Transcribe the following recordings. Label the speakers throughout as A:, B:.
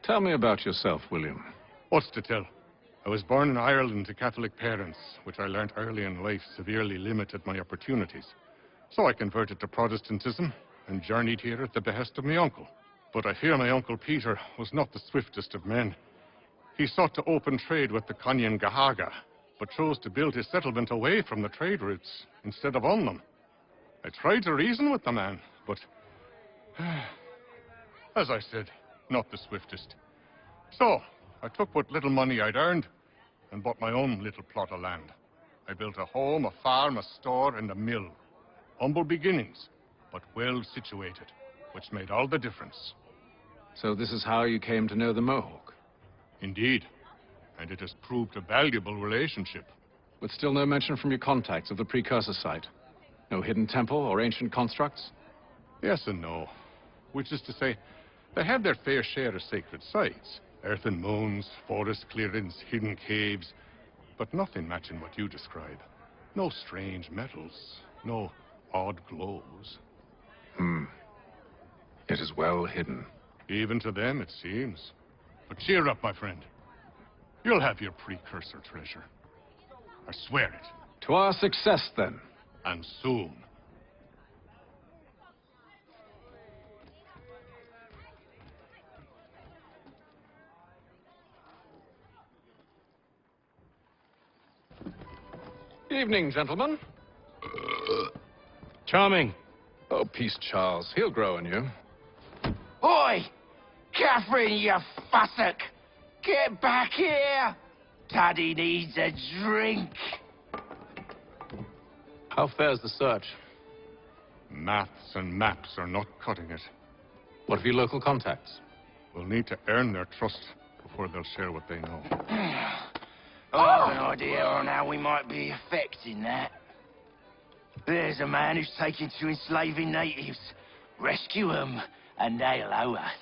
A: Tell me about yourself, William.
B: What's to tell? I was born in Ireland to Catholic parents, which I learnt early in life severely limited my opportunities. So I converted to Protestantism and journeyed here at the behest of my uncle. But I fear my uncle Peter was not the swiftest of men. He sought to open trade with the Conyan Gahaga, but chose to build his settlement away from the trade routes instead of on them. I tried to reason with the man, but, as I said, not the swiftest. So, I took what little money I'd earned and bought my own little plot of land. I built a home, a farm, a store, and a mill. Humble beginnings, but well situated, which made all the difference.
A: So this is how you came to know the Mohawk?
B: Indeed, and it has proved a valuable relationship.
A: With still no mention from your contacts of the precursor site? No hidden temple or ancient constructs?
B: Yes and no. Which is to say, they have their fair share of sacred sites. Earthen mounds, forest clearings, hidden caves. But nothing matching what you describe. No strange metals, no odd glows.
A: It is well hidden.
B: Even to them, it seems. But cheer up, my friend. You'll have your precursor treasure. I swear it.
A: To our success, then.
B: And soon.
A: Evening, gentlemen.
C: Charming.
A: Oh, peace, Charles. He'll grow on you.
D: Oi! Catherine, you fussock! Get back here! Taddy needs a drink.
C: How fares the search?
B: Maths and maps are not cutting it.
C: What of your local contacts?
B: We'll need to earn their trust before they'll share what they know.
D: I have an idea on how we might be affecting that. There's a man who's taken to enslaving natives. Rescue them, and they'll owe us.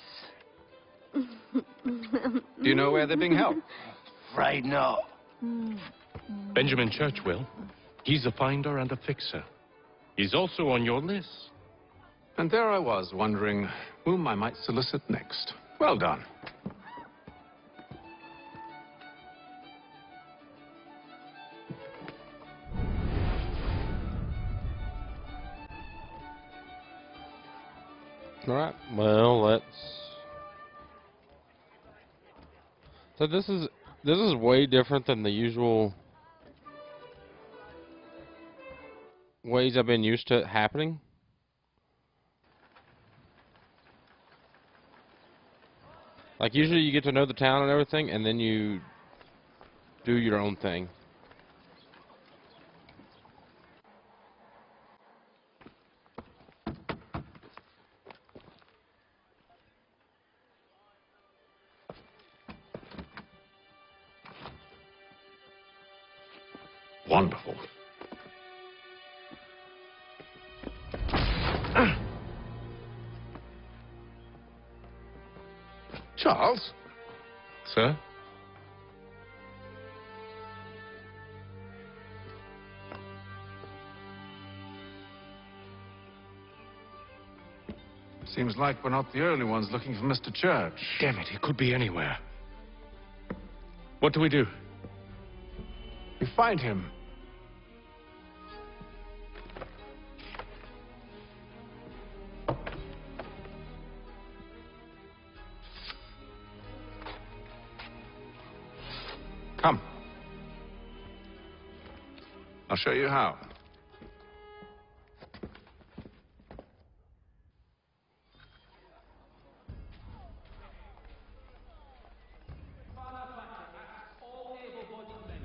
A: Do you know where they're being held?
D: Afraid not.
C: Benjamin Churchwill. He's a finder and a fixer. He's also on your list.
A: And there I was, wondering whom I might solicit next. Well done.
E: All right. Well, let's. So this is way different than the usual ways I've been used to it happening. Like usually you get to know the town and everything, and then you do your own thing.
A: Wonderful. Charles?
C: Sir?
A: Seems like we're not the only ones looking for Mr. Church.
C: Damn it, he could be anywhere. What do we do?
A: We find him. Come. I'll show you how.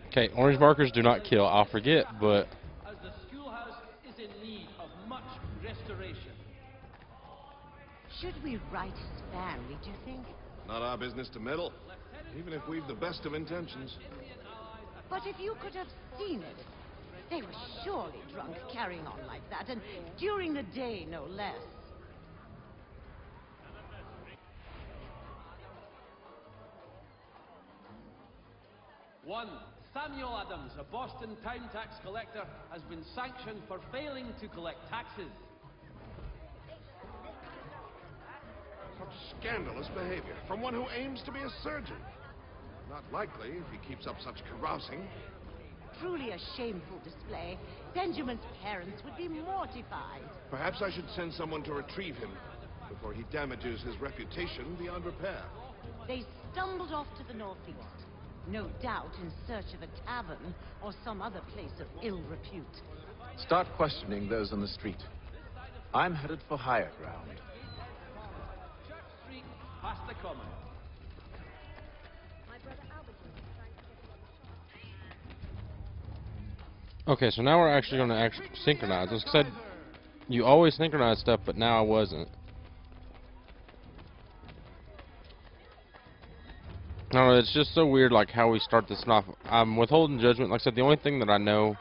E: Okay, orange markers do not kill. I'll forget, but
F: As the schoolhouse is in need of much restoration.
G: Should we write sparingly, do you think?
H: Not our business to meddle, even if we've the best of intentions.
G: But if you could have seen it, they were surely drunk carrying on like that, and during the day, no less.
F: One, Samuel Adams, a Boston town tax collector, has been sanctioned for failing to collect taxes.
H: Such scandalous behavior from one who aims to be a surgeon. Not likely if he keeps up such carousing.
G: Truly a shameful display. Benjamin's parents would be mortified.
H: Perhaps I should send someone to retrieve him before he damages his reputation beyond repair.
G: They stumbled off to the northeast, no doubt in search of a tavern or some other place of ill repute.
A: Start questioning those on the street. I'm headed for higher ground.
F: Church Street, past the common.
E: Okay, so now we're actually going to synchronize. As I said, you always synchronize stuff, but now I wasn't. No, it's just so weird, like, how we start this off. I'm withholding judgment. Like I said, the only thing that I know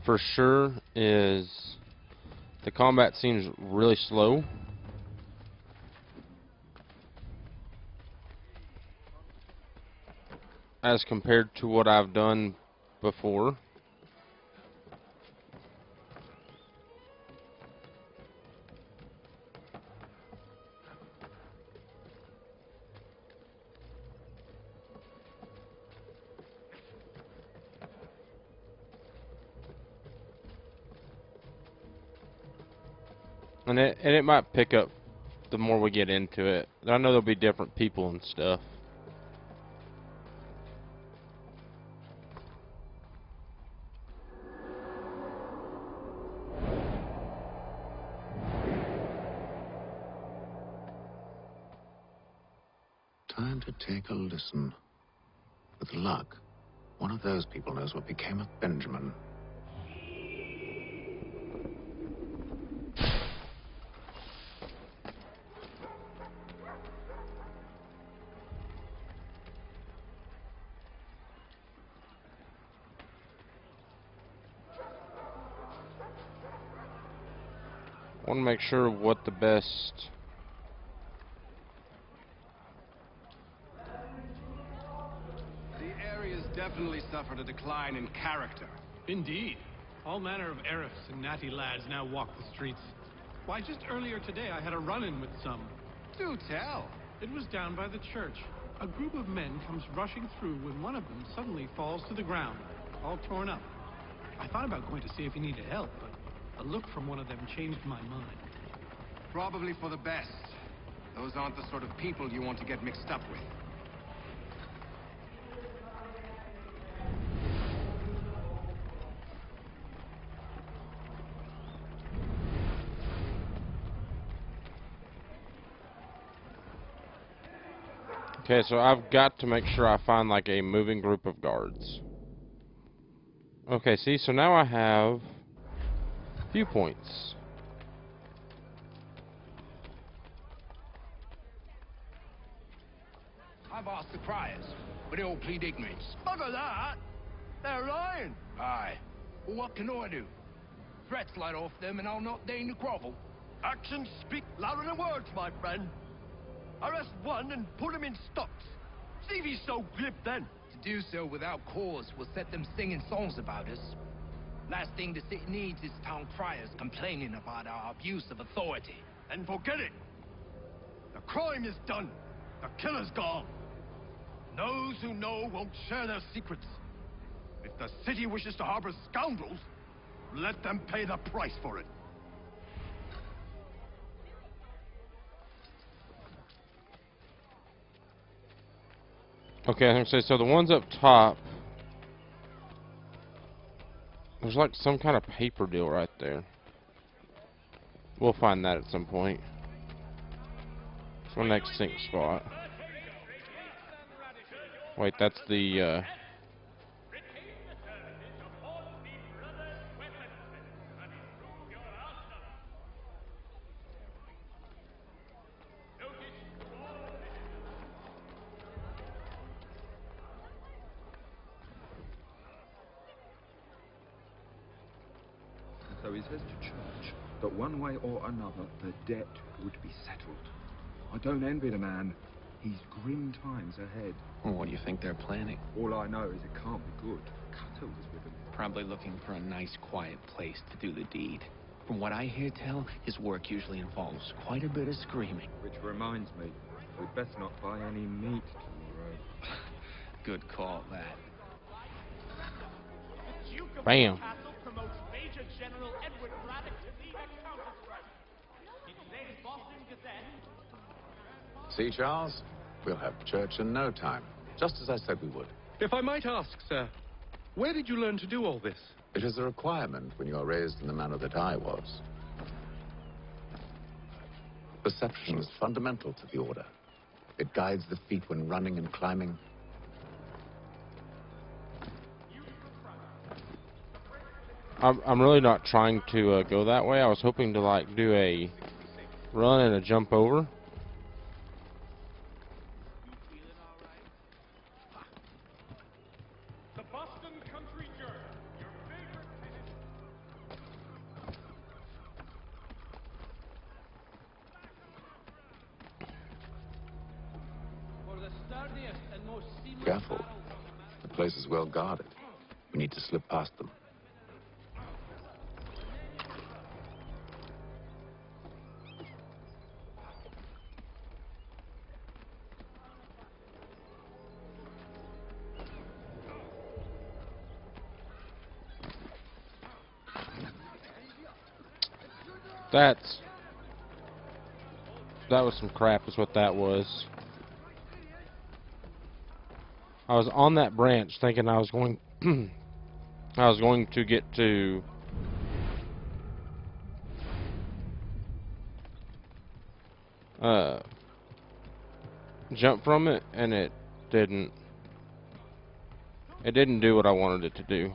E: for sure is the combat seems really slow. As compared to what I've done before. And it might pick up the more we get into it. I know there'll be different people and stuff.
A: Time to take a listen. With luck, one of those people knows what became of Benjamin.
E: Want to make sure what the best.
I: The area's definitely suffered a decline in character.
J: Indeed. All manner of Arifs and natty lads now walk the streets. Why, just earlier today I had a run-in with some.
I: Do tell.
J: It was down by the church. A group of men comes rushing through when one of them suddenly falls to the ground, all torn up. I thought about going to see if he needed help, but a look from one of them changed my mind.
I: Probably for the best. Those aren't the sort of people you want to get mixed up with.
E: Okay, so I've got to make sure I find like a moving group of guards. Okay, see, so now I have viewpoints.
D: I've asked the criers, but they all plead ignorance. Bugger that! They're lying! Aye. Well, what can I do? Threats light off them and I'll not deign to grovel.
K: Actions speak louder than words, my friend. Arrest one and put him in stocks. See if he's so glib then.
D: To do so without cause will set them singing songs about us. Last thing the city needs is town criers complaining about our abuse of authority.
K: And forget it. The crime is done. The killer's gone. Those who know won't share their secrets. If the city wishes to harbor scoundrels, let them pay the price for it.
E: Okay, I was gonna say, so the ones up top, there's like some kind of paper deal right there. We'll find that at some point. It's our next sync spot. Wait, that's the,
L: So he says to church that one way or another the debt would be settled. I don't envy the man. He's grim times ahead.
M: Well, what do you think they're planning?
L: All I know is it can't be good. Cutter was with him.
M: Probably looking for a nice, quiet place to do the deed. From what I hear tell, his work usually involves quite a bit of screaming.
L: Which reminds me, we'd best not buy any meat tomorrow.
M: Good call, that.
E: Bam.
F: Promotes Major General Edward Braddock to lead a counter-strike. In today's Boston Gazette.
A: See, Charles? We'll have church in no time, just as I said we would.
C: If I might ask, sir, where did you learn to do all this?
A: It is a requirement when you are raised in the manner that I was. Perception is fundamental to the order. It guides the feet when running and climbing.
E: I'm really not trying to go that way. I was hoping to like do a run and a jump over.
F: The Boston Country Journal, your favorite for the sturdiest and most seamless
A: Careful.
F: barrels on the map.
A: The place is well guarded. We need to slip past them.
E: That was some crap is what that was. I was on that branch thinking I was going to get to jump from it, and it didn't do what I wanted it to do.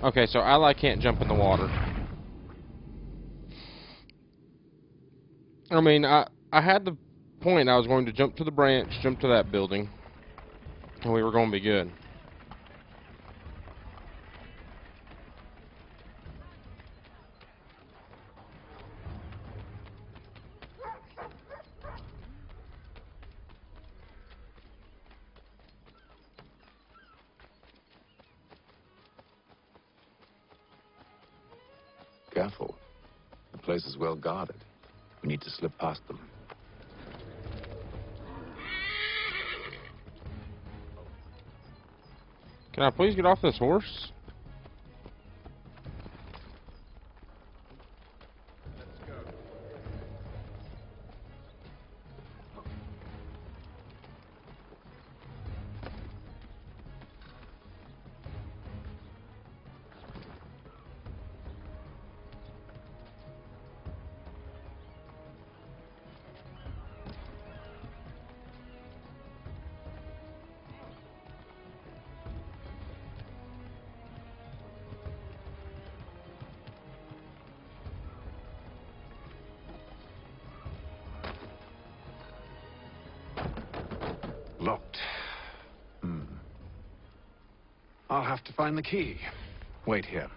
E: Okay, so Ally can't jump in the water. I mean, I had the point. I was going to jump to the branch, jump to that building, and we were going to be good.
A: Careful. The place is well guarded. We need to slip past them.
E: Can I please get off this horse?
A: Locked. I'll have to find the key. Wait here.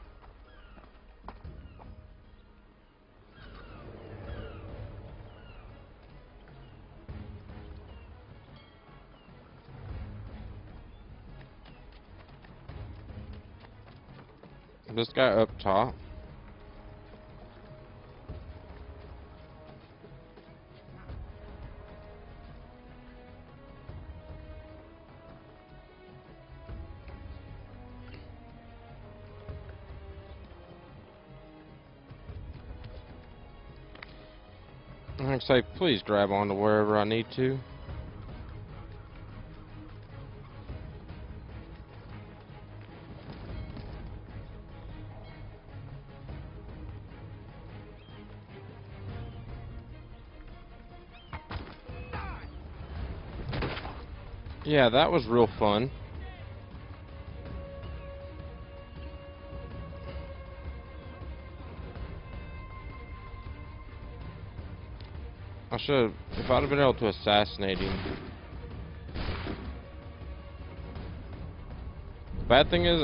E: This guy up top. Like I say, please grab onto wherever I need to. Yeah, that was real fun. I should have, if I'd have been able to assassinate him. Bad thing is,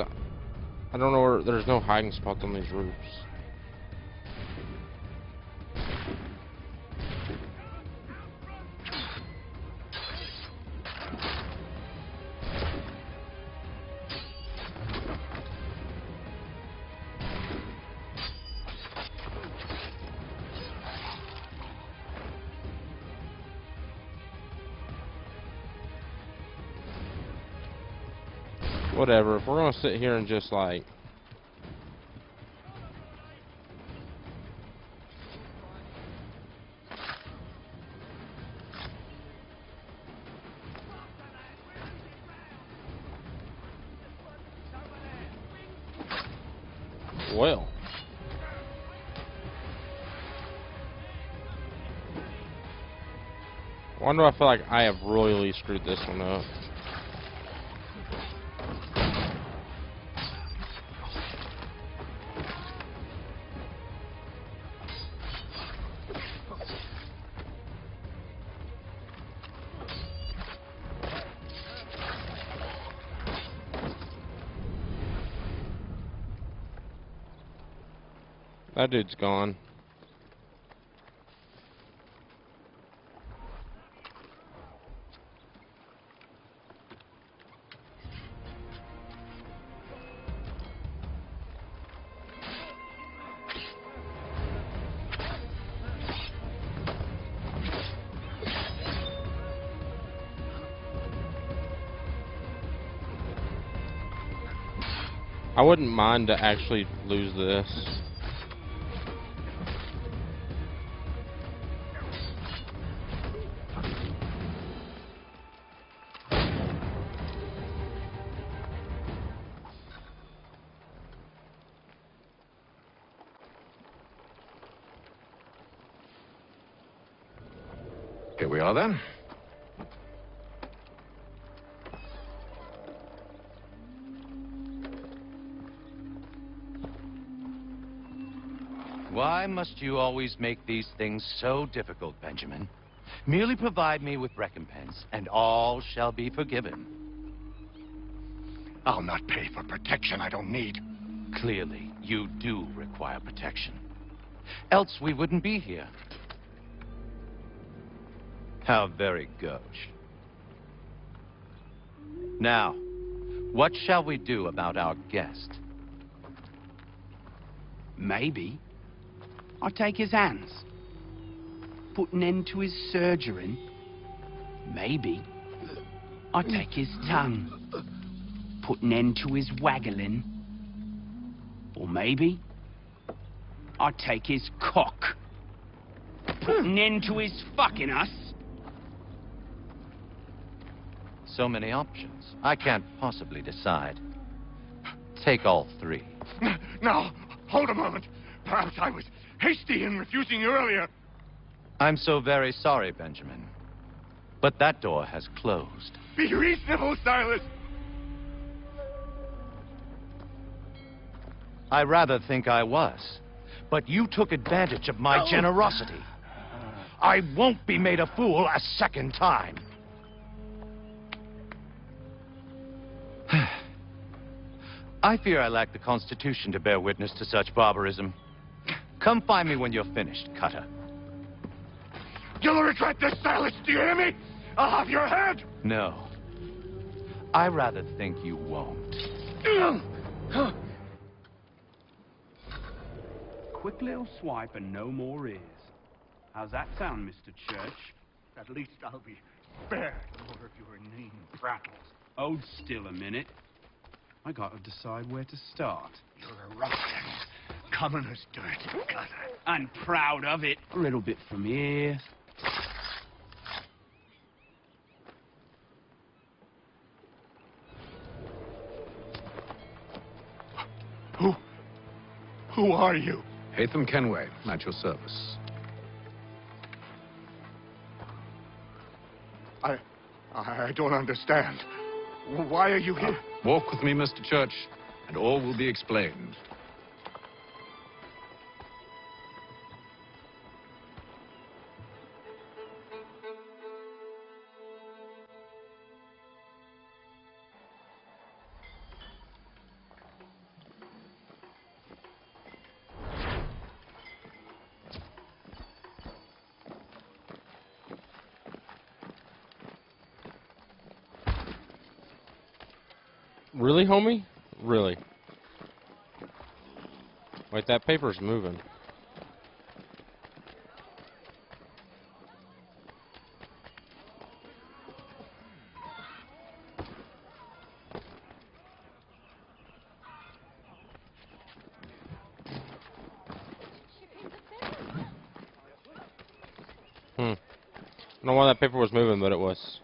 E: I don't know where, there's no hiding spots on these roofs. Whatever, if we're gonna sit here and just like well, why do I feel like I have royally screwed this one up? That dude's gone. I wouldn't mind to actually lose this.
A: Here we are then.
D: Why must you always make these things so difficult, Benjamin? Merely provide me with recompense, and all shall be forgiven.
K: I'll not pay for protection I don't need.
D: Clearly, you do require protection. Else we wouldn't be here. How very gauche. Now, what shall we do about our guest?
N: Maybe I'll take his hands, put an end to his surgering. Maybe I'll take his tongue, put an end to his waggling. Or maybe I'll take his cock, put an end to his fucking us.
D: So many options. I can't possibly decide. Take all three.
K: Now, hold a moment. Perhaps I was hasty in refusing you earlier.
D: I'm so very sorry, Benjamin. But that door has closed.
K: Be reasonable, Silas.
D: I rather think I was. But you took advantage of my generosity. I won't be made a fool a second time. I fear I lack the constitution to bear witness to such barbarism. Come find me when you're finished, Cutter.
K: You'll regret this, Silas. Do you hear me? I'll have your head.
D: No. I rather think you won't.
N: Quick little swipe and no more ears. How's that sound, Mr. Church?
K: At least I'll be spared more of your inane prattles.
N: Hold still a minute. I gotta decide where to start.
K: You're a ruffian. Coming as dirty gutter.
N: And proud of it. A little bit from here.
K: Who are you?
A: Hatham Kenway, at your service.
K: I don't understand. Why are you here?
A: Walk with me, Mr. Church, and all will be explained.
E: Really, homie? Really? Wait, that paper's moving. I don't know why that paper was moving, but it was.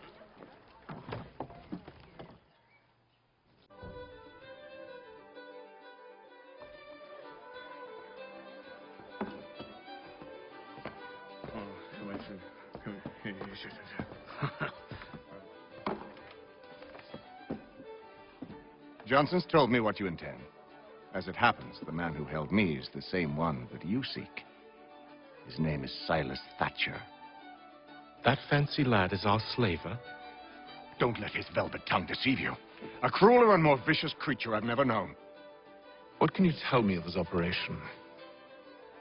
H: Johnson's told me what you intend. As it happens, the man who held me is the same one that you seek. His name is Silas Thatcher.
C: That fancy lad is our slaver?
H: Don't let his velvet tongue deceive you. A crueler and more vicious creature I've never known.
A: What can you tell me of his operation?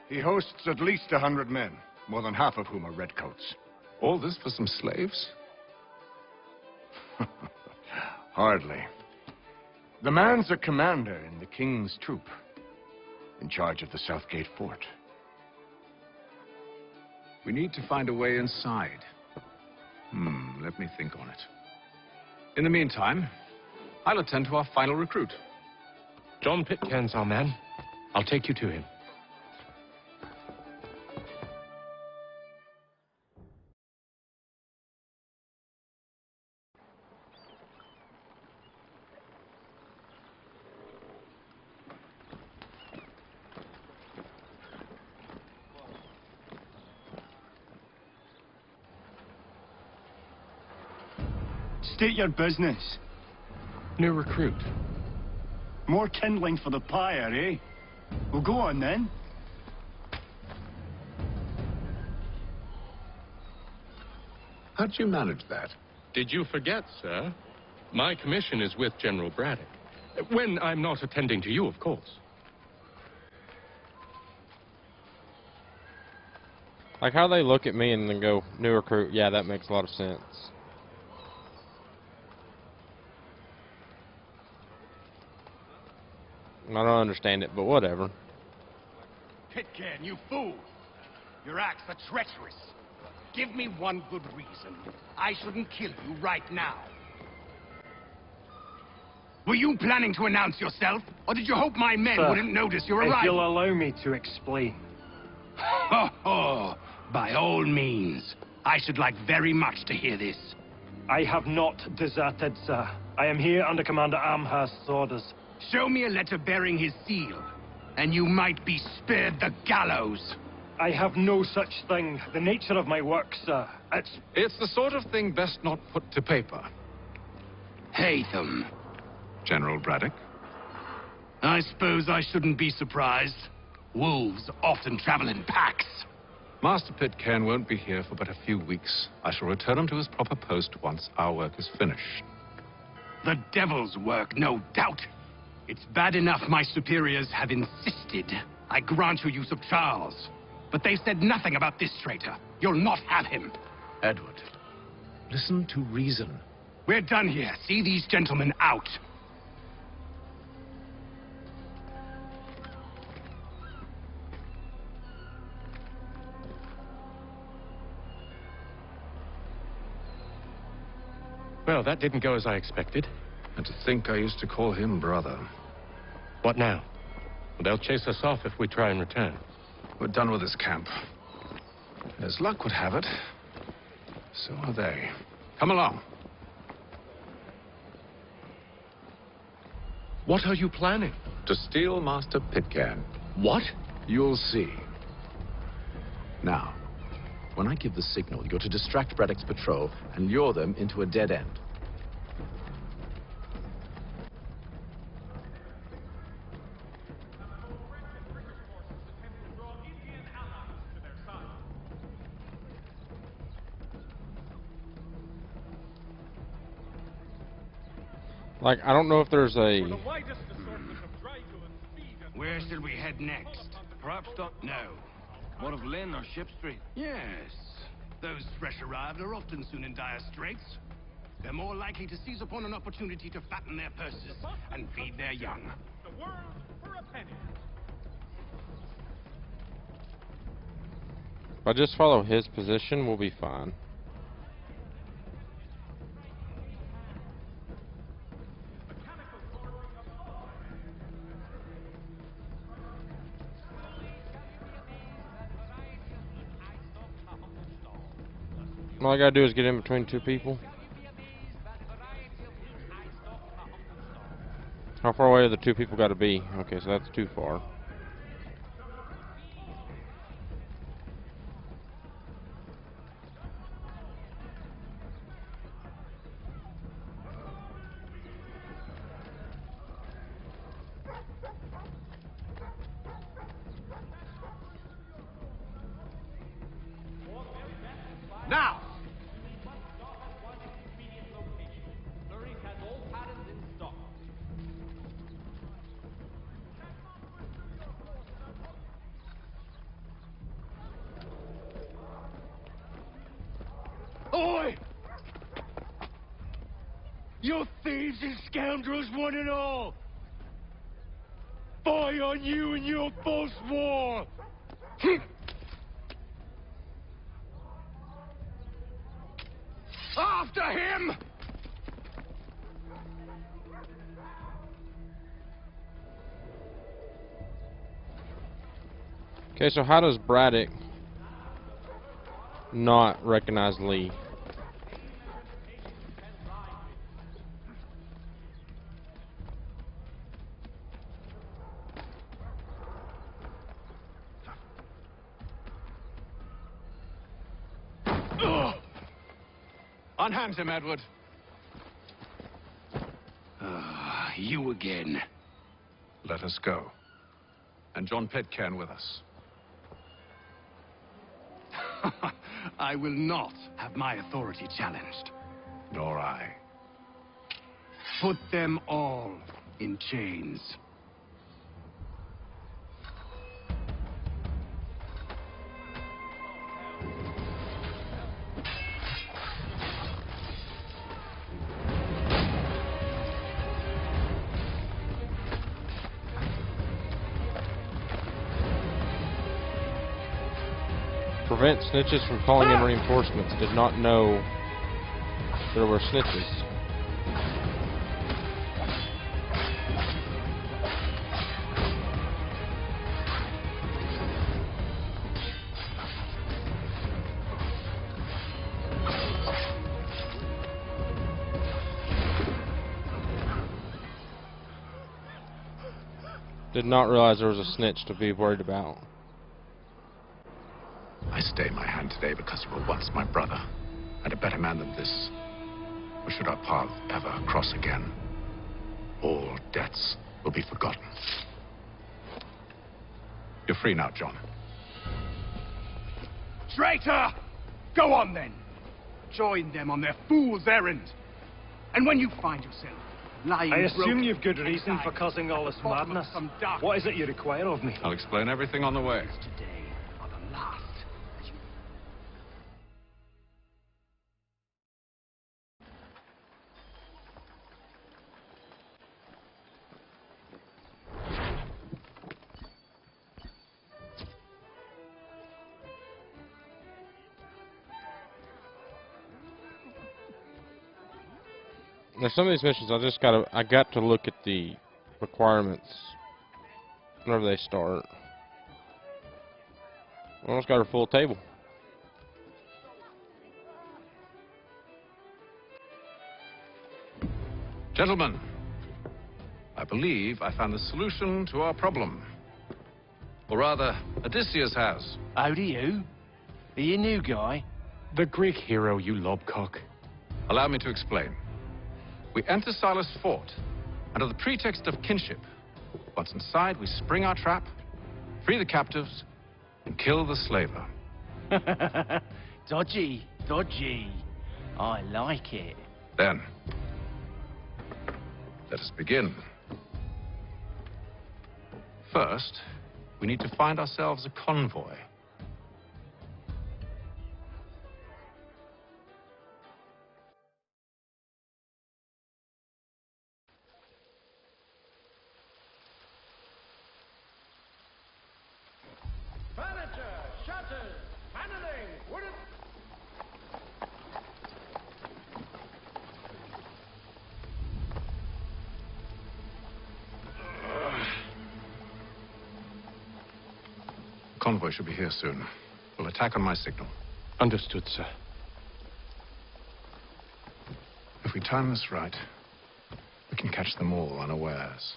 H: He hosts at least 100 men, more than half of whom are redcoats.
A: All this for some slaves?
H: Hardly. The man's a commander in the king's troop, in charge of the Southgate fort.
A: We need to find a way inside. Let me think on it. In the meantime, I'll attend to our final recruit.
C: John Pitcairn's our man. I'll take you to him.
K: State your business.
C: New recruit.
K: More kindling for the pyre, eh? Well, go on then.
A: How'd you manage that?
C: Did you forget, sir? My commission is with General Braddock. When I'm not attending to you, of course.
E: Like how they look at me and then go, new recruit. Yeah, that makes a lot of sense. I don't understand it, but whatever.
N: Pitcairn, you fool! Your acts are treacherous. Give me one good reason I shouldn't kill you right now. Were you planning to announce yourself, or did you hope my men wouldn't notice your arrival?
O: If you'll allow me to explain.
N: Ho ho! By all means. I should like very much to hear this.
O: I have not deserted, sir. I am here under Commander Amherst's orders.
N: Show me a letter bearing his seal, and you might be spared the gallows.
O: I have no such thing. The nature of my work, sir,
A: It's the sort of thing best not put to paper.
N: Haytham.
A: General Braddock?
N: I suppose I shouldn't be surprised. Wolves often travel in packs.
A: Master Pitcairn won't be here for but a few weeks. I shall return him to his proper post once our work is finished.
N: The devil's work, no doubt. It's bad enough my superiors have insisted I grant you use of Charles. But they said nothing about this traitor. You'll not have him.
A: Edward, listen to reason.
N: We're done here. See these gentlemen out.
C: Well, that didn't go as I expected.
A: And to think I used to call him brother.
C: What now? Well, they'll chase us off if we try and return.
A: We're done with this camp. As luck would have it, so are they. Come along.
C: What are you planning?
A: To steal Master Pitcairn.
C: What?
A: You'll see. Now, when I give the signal, you're to distract Braddock's patrol and lure them into a dead end.
E: Like, I don't know if there's a...
N: Where should we head next?
K: Perhaps
N: No.
K: One of Lynn or Ship Street.
N: Yes. Those fresh arrived are often soon in dire straits.
K: they're more likely to seize upon an opportunity to fatten their purses and feed their young.
F: The world for a penny.
E: If I just follow his position, we'll be fine. All I gotta do is get in between two people. How far away are the two people gotta be? Okay, so that's too far.
F: Now! Flurries has all patterns in stock.
K: Oi! You thieves and scoundrels, one and all! Fie on you and your false war! After him!
E: Okay, so how does Braddock not recognize Lee?
A: Unhand him, Edward.
K: You again.
A: Let us go. And John Pitcairn with us.
K: I will not have my authority challenged.
A: Nor I.
K: Put them all in chains.
E: Prevent snitches from calling in reinforcements. Did not know there were snitches. Did not realize there was a snitch to be worried about.
A: I stay my hand today because you were once my brother, and a better man than this. Or should our paths ever cross again, all debts will be forgotten. You're free now, John.
K: Traitor! Go on then! Join them on their fool's errand. And when you find yourself lying
O: I assume
K: broken
O: you've good reason
K: inside
O: for causing all this
K: the bottom of
O: madness.
K: some dark
O: What is it you require of me?
A: I'll explain everything on the way.
K: today are the last that you...
E: There's some of these missions I got to look at the requirements whenever they start. Almost got a full table.
A: Gentlemen, I believe I found the solution to our problem. Or rather, Odysseus has.
D: How do you? Are you a new guy?
C: The Greek hero, you lobcock.
A: Allow me to explain. We enter Silas' fort, under the pretext of kinship. Once inside, we spring our trap, free the captives, and kill the slaver.
D: Dodgy, dodgy. I like it.
A: Then, let us begin. First, we need to find ourselves a convoy.
F: Archers, cannoning, would it?
A: Convoy should be here soon. We'll attack on my signal.
C: Understood, sir.
A: If we time this right, we can catch them all unawares.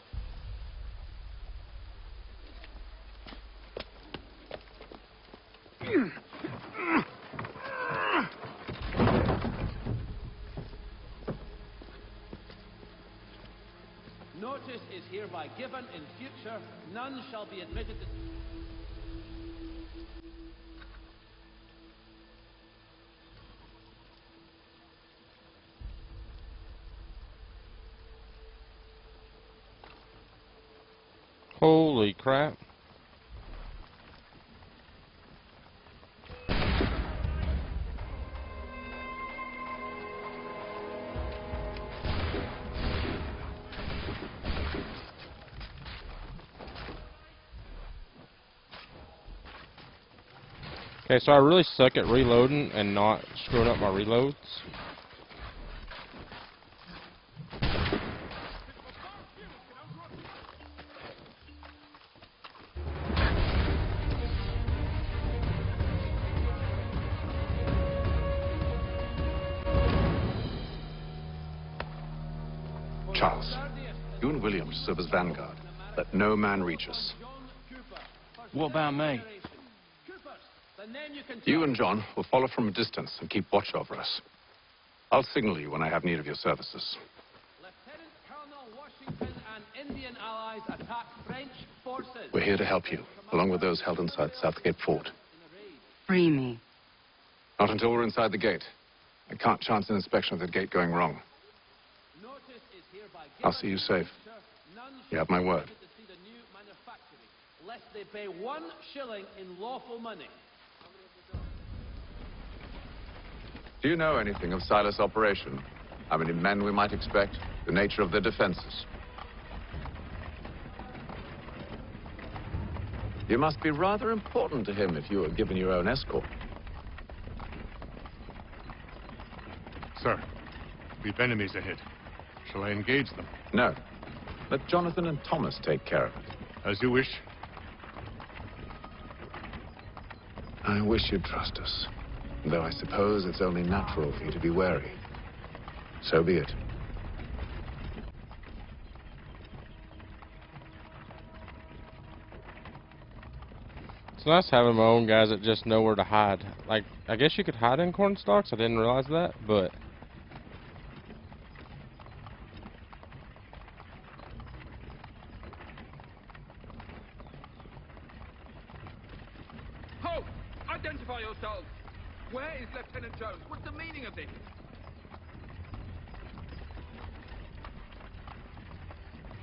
F: Notice is hereby given. In future, none shall be admitted to...
E: Holy crap. Okay, so I really suck at reloading and not screwing up my reloads.
A: Charles, you and William serve as vanguard. Let no man reach us.
D: What about me?
A: You and John will follow from a distance and keep watch over us. I'll signal you when I have need of your services.
F: Lieutenant Colonel Washington and Indian allies attack French forces.
A: We're here to help you, along with those held inside Southgate Fort.
P: Free me.
A: Not until we're inside the gate. I can't chance an inspection of the gate going wrong. I'll see you safe. You have my word.
F: Lest they pay 1 shilling in lawful money.
A: Do you know anything of Silas' operation? How many men we might expect? The nature of their defenses? You must be rather important to him if you were given your own escort.
B: Sir, we've enemies ahead. Shall I engage them?
A: No. Let Jonathan and Thomas take care of it.
B: As you wish.
A: I wish you'd trust us. Though I suppose it's only natural for you to be wary. So be it.
E: It's nice having my own guys that just know where to hide. Like, I guess you could hide in corn stalks. I didn't realize that, but...
L: Halt! Identify yourselves! Where is Lieutenant Jones? What's the meaning of this?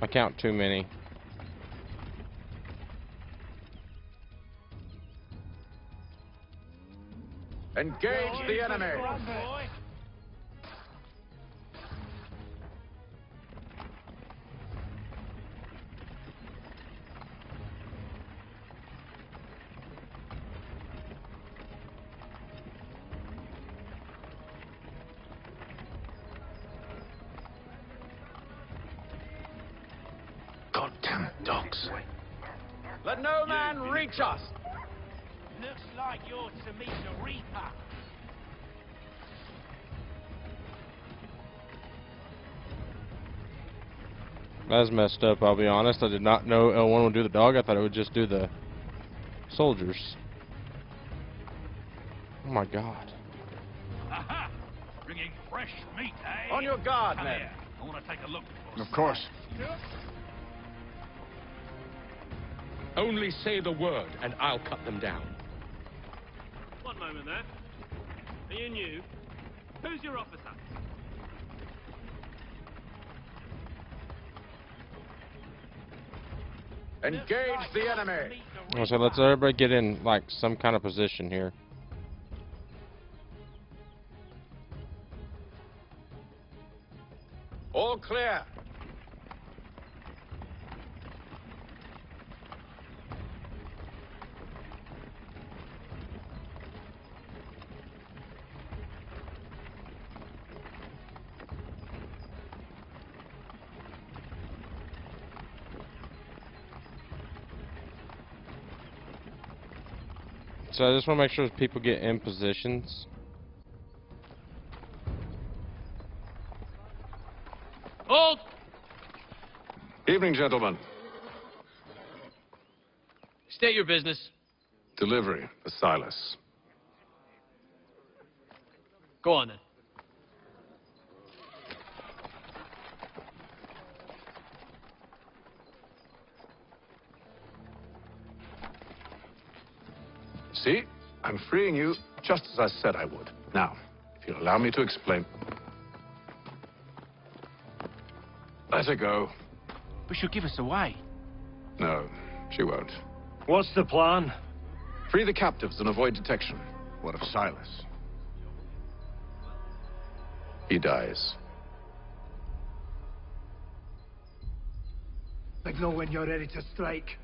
E: I count too many.
A: Engage the enemy! Goddamn dogs.
F: Let no man reach us.
D: Looks like you're to meet the Reaper.
E: That's messed up, I'll be honest. I did not know L1 would do the dog. I thought it would just do the soldiers. Oh my god.
K: Aha! Bringing fresh meat, eh?
F: On your guard,
K: Come
F: men.
K: here. I want to take a look.
H: Of course.
C: Only say the word, and I'll cut them down.
O: One moment there. Are you new? Who's your officer?
A: Engage the enemy!
E: So let's everybody get in, like, some kind of position here.
A: All clear.
E: So I just want to make sure people get in positions.
O: Hold!
A: Evening, gentlemen.
O: State your business.
A: Delivery for Silas.
O: Go on then.
A: See? I'm freeing you just as I said I would. Now, if you'll allow me to explain. Let her go.
N: But she'll give us away.
A: No, she won't.
O: What's the plan?
A: Free the captives and avoid detection.
H: What of Silas?
A: He dies.
K: Signal when you're ready to strike.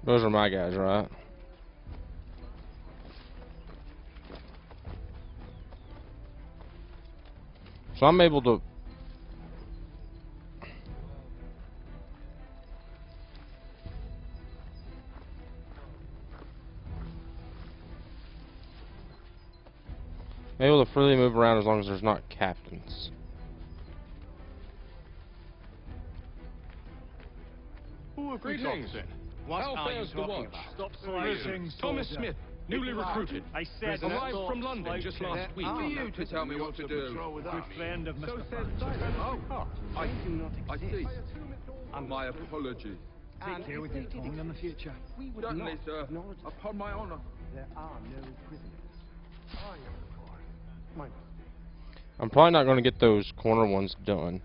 E: Those are my guys, right? So I'm able to... I'm able to freely move around as long as there's not captains.
C: Who have we
J: Greetings.
C: got then?
J: What
C: How
J: are you
C: fares the
J: talking
C: watch?
J: about?
O: Stop
C: Greetings, Thomas Smith, newly recruited.
O: I said
C: Arrived
O: stop
C: from London just
O: fighting.
C: last week.
L: For you to tell me what to do.
O: Good friend of
C: So
O: Mr.
C: said
O: Fletcher.
C: Silas.
L: Oh, I
N: do not
L: I
N: exist.
L: see. My apologies.
N: And
O: care with your tongue in the future.
N: We would
L: Certainly,
N: not
L: sir.
N: acknowledge that.
L: Upon my honor.
N: There are no prisoners.
E: I'm probably not going to get those corner ones done.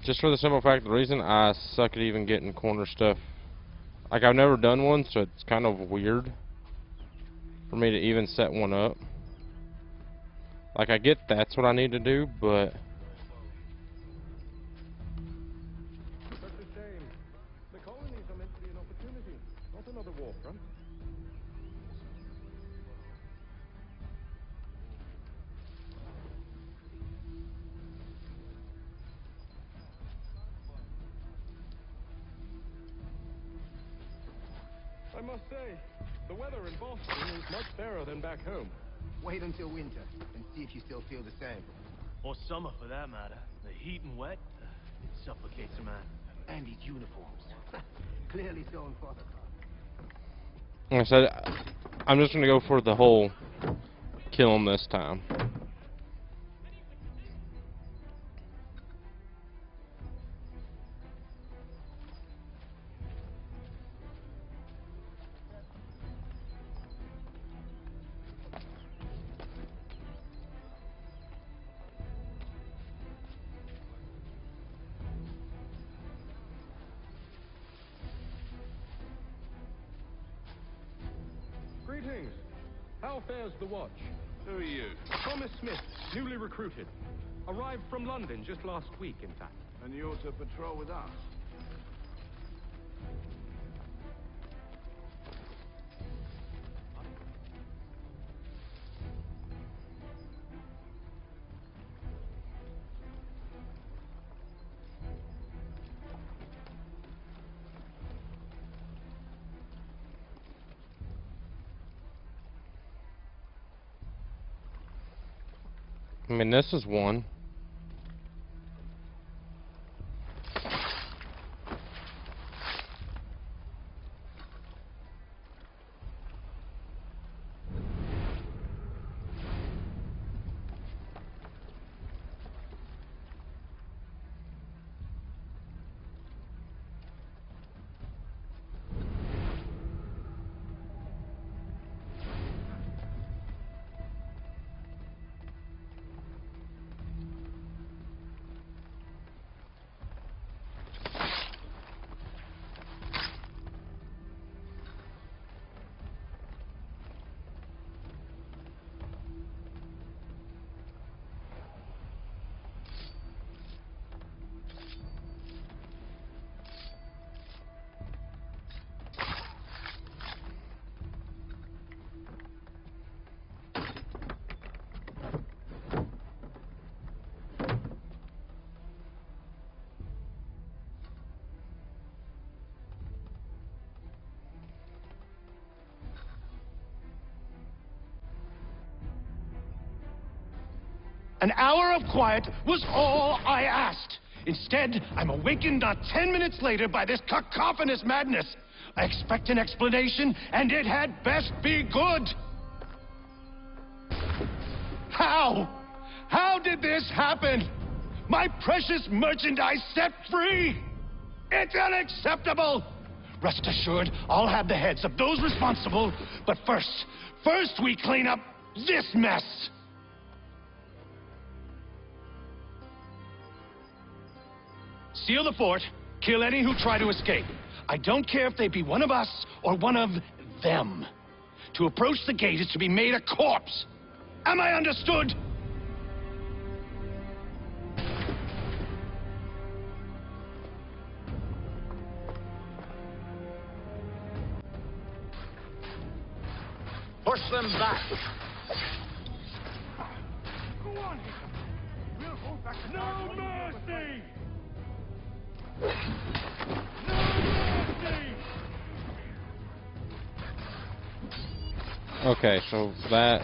E: Just for the simple fact, the reason I suck at even getting corner stuff, like I've never done one, so it's kind of weird for me to even set one up. Like I get that's what I need to do, but
B: Such a shame. The colonies are meant to be an opportunity, not another war front. I must say, the weather in Boston is much fairer than back home.
I: Wait until winter and see if you still feel the same.
O: Or summer, for that matter. The heat and wet, it suffocates a man.
I: And his uniforms. Clearly so in Father.
E: like I said, I'm just going to go for the whole kill 'em this time.
B: Greetings. How fares the watch?
C: Who are you?
B: Thomas Smith, newly recruited. Arrived from London just last week, in fact.
K: And you're to patrol with us.
E: I mean, this is one.
K: An hour of quiet was all I asked. Instead, I'm awakened not 10 minutes later by this cacophonous madness. I expect an explanation, and it had best be good. How? How did this happen? My precious merchandise set free! It's unacceptable! Rest assured, I'll have the heads of those responsible, but first we clean up this mess! Seal the fort, kill any who try to escape. I don't care if they be one of us or one of them. To approach the gate is to be made a corpse. Am I understood?
Q: Push them back.
K: Go on. We'll hold back the no mercy! No mercy!
E: Okay, so that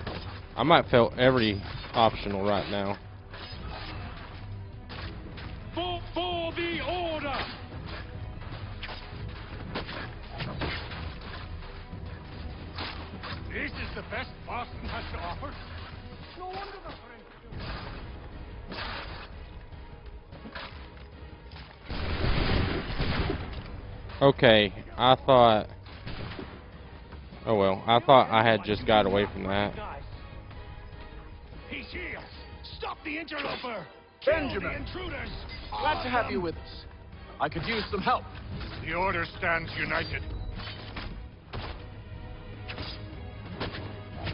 E: I might fail every optional right now.
K: For the order! This is the best Boston has to offer. No wonder the French.
E: Okay, I thought... Oh well, I thought I had just got away from that.
K: He's here! Stop the interloper!
Q: Benjamin.
K: Kill the intruders!
Q: Glad to have you with us. I could use some help.
B: The Order stands united.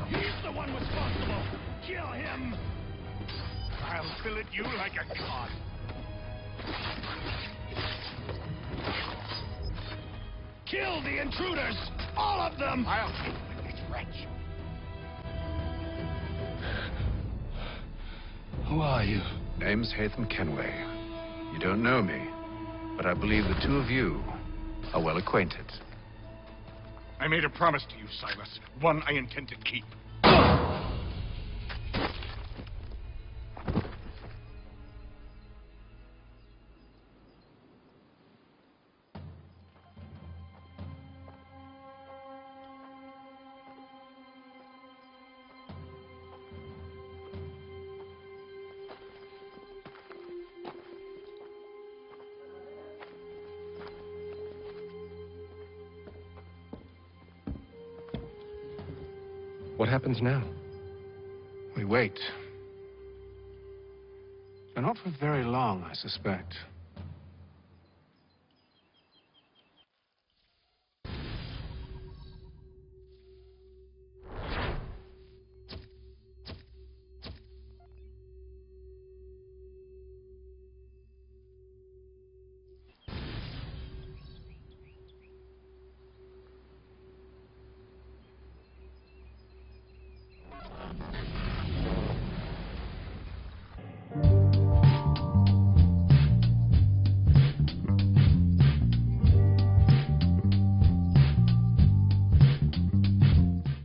K: He's the one responsible! Kill him!
B: I'll fillet you like a cod.
K: Kill the intruders! All of them!
B: I'll deal with this wretch.
K: Who are you?
A: Name's Hatham Kenway. You don't know me, but I believe the two of you are well acquainted.
B: I made a promise to you, Silas. One I intend to keep.
C: What happens now?
A: We wait. But not for very long, I suspect.